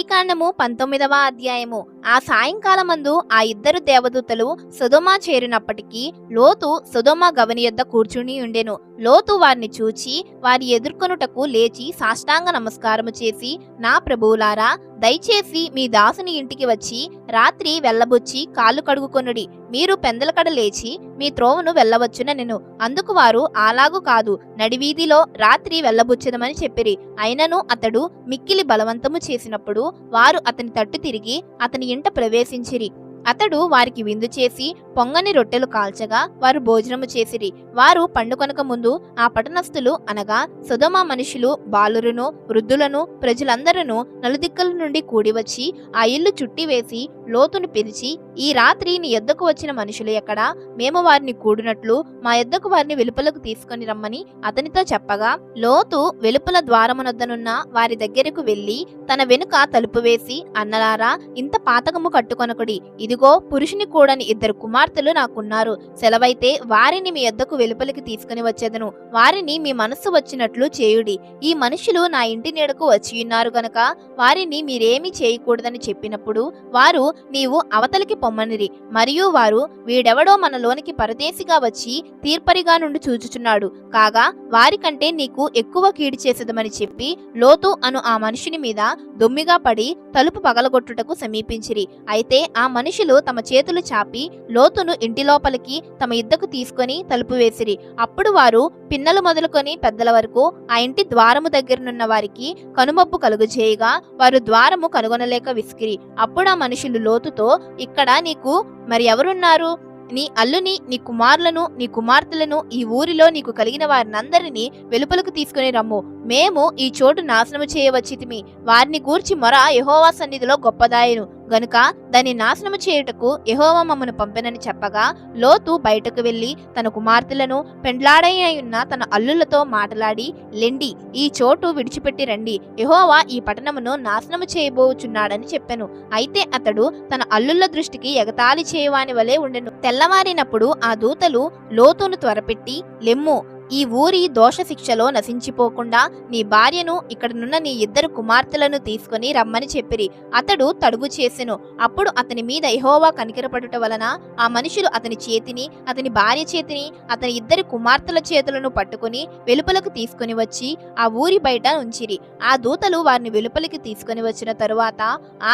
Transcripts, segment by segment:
ఆదికాండము 19వ అధ్యాయము. ఆ సాయంకాలమందు ఆ ఇద్దరు దేవదూతలు సొదొమ చేరినప్పటికీ లోతు సొదొమ గవని యొద్ద కూర్చుని ఉండెను. లోతు వారిని చూచి వారి ఎదుర్కొనుటకు లేచి సాష్టాంగ నమస్కారము చేసి, నా ప్రభువులారా, దయచేసి మీ దాసుని ఇంటికి వచ్చి రాత్రి వెళ్ళబుచ్చి కాళ్ళు కడుగుకొనుడి. మీరు పెందలకడ లేచి మీ త్రోవను వెళ్ళవచ్చునెను. అందుకు వారు, అలాగు కాదు, నడివీధిలో రాత్రి వెళ్ళబుచ్చదమని చెప్పిరి. అయినను అతడు మిక్కిలి బలవంతము చేసినప్పుడు వారు అతని తట్టు తిరిగి అతని ఇంట ప్రవేశించిరి. అతడు వారికి విందు చేసి పొంగని రొట్టెలు కాల్చగా వారు భోజనము చేసిరి. వారు పండుకొనక ముందు ఆ పట్టణస్థులు అనగా సొదొమ మనుషులు, బాలురును, వృద్ధులను, ప్రజలందరూ నలుదిక్కుల నుండి కూడివచ్చి ఆ ఇల్లు చుట్టివేసి లోతును పిలిచి, ఈ రాత్రి నీ యొద్దకు వచ్చిన మనుషులు ఎక్కడా? మేము వారిని కూడినట్లు మా యొద్దకు వారిని వెలుపలకు తీసుకొని రమ్మని అతనితో చెప్పగా, లోతు వెలుపల ద్వారమునొద్దనున్న వారి దగ్గరకు వెళ్లి తన వెనుక తలుపు వేసి, అన్నలారా, ఇంత పాతకము కట్టుకొనకుడి. ఇదిగో, పురుషుని కూడని ఇద్దరు కుమార్తెలు నాకున్నారు. సెలవైతే వారిని మీ యొద్దకు వెలుపలికి తీసుకుని వచ్చేదను. వారిని మీ మనస్సు వచ్చినట్లు చేయుడి. ఈ మనుషులు నా ఇంటి నీడకు వచ్చియున్నారు గనక వారిని మీరేమీ చేయకూడదని చెప్పినప్పుడు వారు, నీవు అవతలికి పొమ్మనిరి. మరియు వారు, వీడెవడో మనలోనికి పరదేశిగా వచ్చి తీర్పరిగా నుండి చూచుచున్నాడు. కాగా వారికంటే నీకు ఎక్కువ కీడు చేసేదమని చెప్పి లోతు అను ఆ మనుషుని మీద దొమ్మిగా పడి తలుపు పగలగొట్టుటకు సమీపించిరి. అయితే ఆ మనుషులు తమ చేతులు చాపి లోతును ఇంటి లోపలికి తమ యుద్ధకు తీసుకొని తలుపు వేసిరి. అప్పుడు వారు పిన్నలు మొదలుకొని పెద్దల వరకు ఆ ఇంటి ద్వారము దగ్గరనున్న వారికి కనుమప్పు కలుగజేయగా వారు ద్వారము కనుగొనలేక విసికిరి. అప్పుడు ఆ మనుషులు లోతుతో, ఇక్కడ నీకు మరి ఎవరున్నారు? నీ అల్లుని, నీ కుమారులను, నీ కుమార్తెలను, ఈ ఊరిలో నీకు కలిగిన వారినందరినీ వెలుపలకు తీసుకుని రమ్ము. మేము ఈ చోటు నాశనము చేయవచ్చితిమి. వారిని గూర్చి మొర యెహోవా సన్నిధిలో గొప్పదాయను గనుక దాన్ని నాశనము చేయుటకు యెహోవా మమ్మను పంపెనని చెప్పగా, లోతు బయటకు వెళ్లి తన కుమార్తెలను పెండ్లాడైన తన అల్లులతో మాట్లాడి, లెండి, ఈ చోటు విడిచిపెట్టి రండి. యెహోవా ఈ పట్టణమును నాశనము చేయబోచున్నాడని చెప్పెను. అయితే అతడు తన అల్లుల దృష్టికి ఎగతాళి చేయవాని వలె ఉండెను. తెల్లవారినప్పుడు ఆ దూతలు లోతును త్వరపెట్టి, లెమ్ము, ఈ ఊరి దోష శిక్షలో నశించిపోకుండా నీ భార్యను, ఇక్కడనున్న నీ ఇద్దరు కుమార్తెలను తీసుకుని రమ్మని చెప్పిరి. అతడు తడువు చేసెను. అప్పుడు అతని మీద యెహోవా కనికరపడుట వలన ఆ మనుషులు అతని చేతిని, అతని భార్య చేతిని, అతని ఇద్దరి కుమార్తెల చేతులను పట్టుకుని వెలుపలకు తీసుకుని వచ్చి ఆ ఊరి బయట ఉంచిరి. ఆ దూతలు వారిని వెలుపలికి తీసుకుని వచ్చిన తరువాత,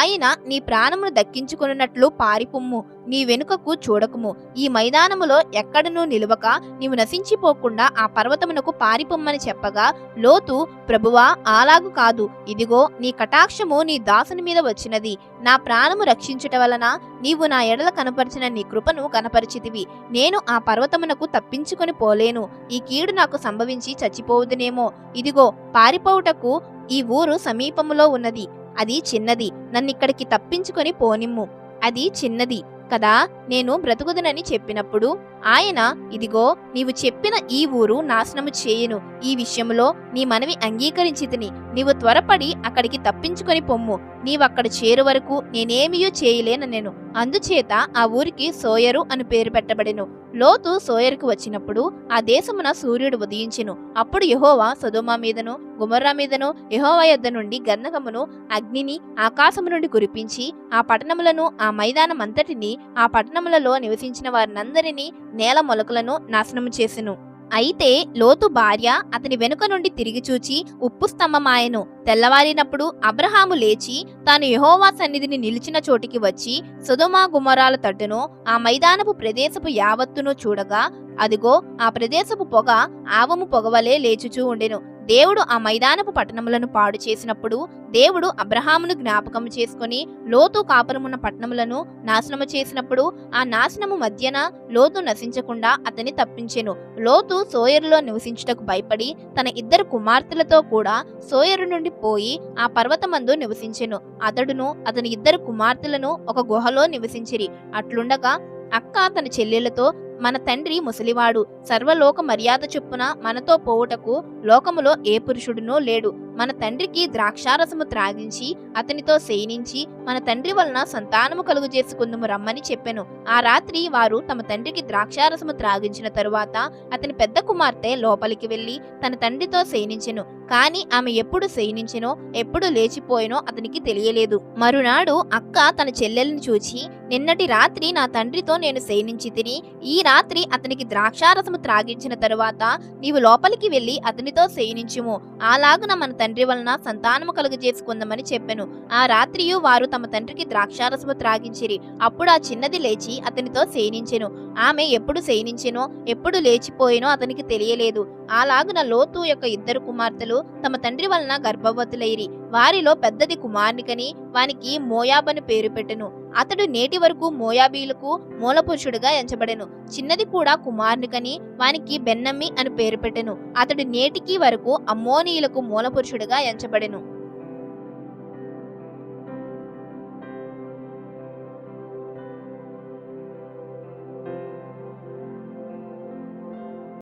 ఆయన, నీ ప్రాణమును దక్కించుకున్నట్లు పారిపొమ్ము, నీ వెనుకకు చూడకుము. ఈ మైదానములో ఎక్కడనూ నిలువక నీవు నశించిపోకుండా ఆ పర్వతమునకు పారిపొమ్మని చెప్పగా, లోతు, ప్రభువా, అలాగు కాదు, ఇదిగో నీ కటాక్షము నీ దాసుని మీద వచ్చినది. నా ప్రాణము రక్షించుట వలన నీవు నా ఎడల కనపరిచిన నీ కృపను కనపరిచితివి. నేను ఆ పర్వతమునకు తప్పించుకొని పోలేను. ఈ కీడు నాకు సంభవించి చచ్చిపోవుదునేమో. ఇదిగో, పారిపోవుటకు ఈ ఊరు సమీపములో ఉన్నది. అది చిన్నది. నన్నిక్కడికి తప్పించుకొని పోనిమ్ము. అది చిన్నది కదా, నేను బ్రతుకుదునని చెప్పినప్పుడు ఆయన, ఇదిగో, నీవు చెప్పిన ఈ ఊరు నాశనము చేయును. ఈ విషయంలో నీ మనవి అంగీకరించితిని. నీవు త్వరపడి అక్కడికి తప్పించుకొని పొమ్ము. నీవక్కడ చేరు వరకు నేనేమియో చేయలేనెను. అందుచేత ఆ ఊరికి సోయరు అని పేరు పెట్టబడెను. లోతు సోయరుకు వచ్చినప్పుడు ఆ దేశమున సూర్యుడు ఉదయించెను. అప్పుడు యెహోవా సొదొమ మీదను గొమొర్రా మీదను యెహోవా యొద్ద నుండి గంధకమును, అగ్నిని ఆకాశము నుండి కురిపించి ఆ పట్టణములను, ఆ మైదానమంతటిని, ఆ పట్టణములలో నివసించిన వారినందరినీ, నేల మొలకలను నాశనము చేసెను. అయితే లోతు భార్య అతని వెనుక నుండి తిరిగి చూచి ఉప్పు స్తంభమాయెను. తెల్లవారినప్పుడు అబ్రహాము లేచి తాను యెహోవా సన్నిధిని నిలిచిన చోటికి వచ్చి సొదొమ గొమొర్రాల తట్టును, ఆ మైదానపు ప్రదేశపు యావత్తును చూడగా, అదిగో, ఆ ప్రదేశపు పొగ ఆవము పొగవలే లేచుచూ ఉండెను. దేవుడు ఆ మైదానపు పట్టణములను పాడు చేసినప్పుడు దేవుడు అబ్రహామును జ్ఞాపకం చేసుకుని లోతు కాపురమున్న పట్టణములను నాశనము చేసినప్పుడు ఆ నాశనము మధ్యన లోతు నశించకుండా అతని తప్పించెను. లోతు సోయరులో నివసించుటకు భయపడి తన ఇద్దరు కుమార్తెలతో కూడా సోయరు నుండి పోయి ఆ పర్వతమందు నివసించెను. అతడును అతని ఇద్దరు కుమార్తెలను ఒక గుహలో నివసించిరి. అట్లుండగా అక్క తన చెల్లెలతో, మన తండ్రి ముసలివాడు, సర్వలోక మర్యాద చొప్పున మనతో పోవుటకు లోకములో ఏ పురుషుడునూ లేడు. మన తండ్రికి ద్రాక్షారసము త్రాగించి అతనితో శయనించి మన తండ్రి వలన సంతానము కలుగు చేసుకుందుము రమ్మని చెప్పెను. ఆ రాత్రి వారు తమ తండ్రికి ద్రాక్షారసము త్రాగించిన తరువాత అతని పెద్ద కుమార్తె లోపలికి వెళ్లి తన తండ్రితో శయనించెను. కాని ఆమె ఎప్పుడు శయనించెనో ఎప్పుడు లేచిపోయినో అతనికి తెలియలేదు. మరునాడు అక్క తన చెల్లెల్ని చూచి, నిన్నటి రాత్రి నా తండ్రితో నేను శయనించి తిని ఈ రాత్రి అతనికి ద్రాక్షారసము త్రాగించిన తరువాత నీవు లోపలికి వెళ్లి అతనితో శయనించుము, అలాగున మన తండ్రి వలన సంతానము కలుగజేసుకుందామని చెప్పెను. ఆ రాత్రియు వారు తమ తండ్రికి ద్రాక్షారసము త్రాగించిరి. అప్పుడు ఆ చిన్నది లేచి అతనితో శయనించెను. ఆమె ఎప్పుడు శయనించెనో ఎప్పుడు లేచిపోయినో అతనికి తెలియలేదు. అలాగున లోతు యొక్క ఇద్దరు కుమార్తెలు తమ తండ్రి వలన గర్భవతులైరి. వారిలో పెద్దది కుమార్నికని వానికి మోయాబని పేరు పెట్టెను. అతడు నేటి వరకు మోయాబీలకు మూలపురుషుడుగా ఎంచబడెను. చిన్నది కూడా కుమార్నికని వానికి బెన్నమ్మి అని పేరు పెట్టెను. అతడు నేటికి వరకు అమ్మోనీయులకు మూలపురుషుడుగా ఎంచబడెను.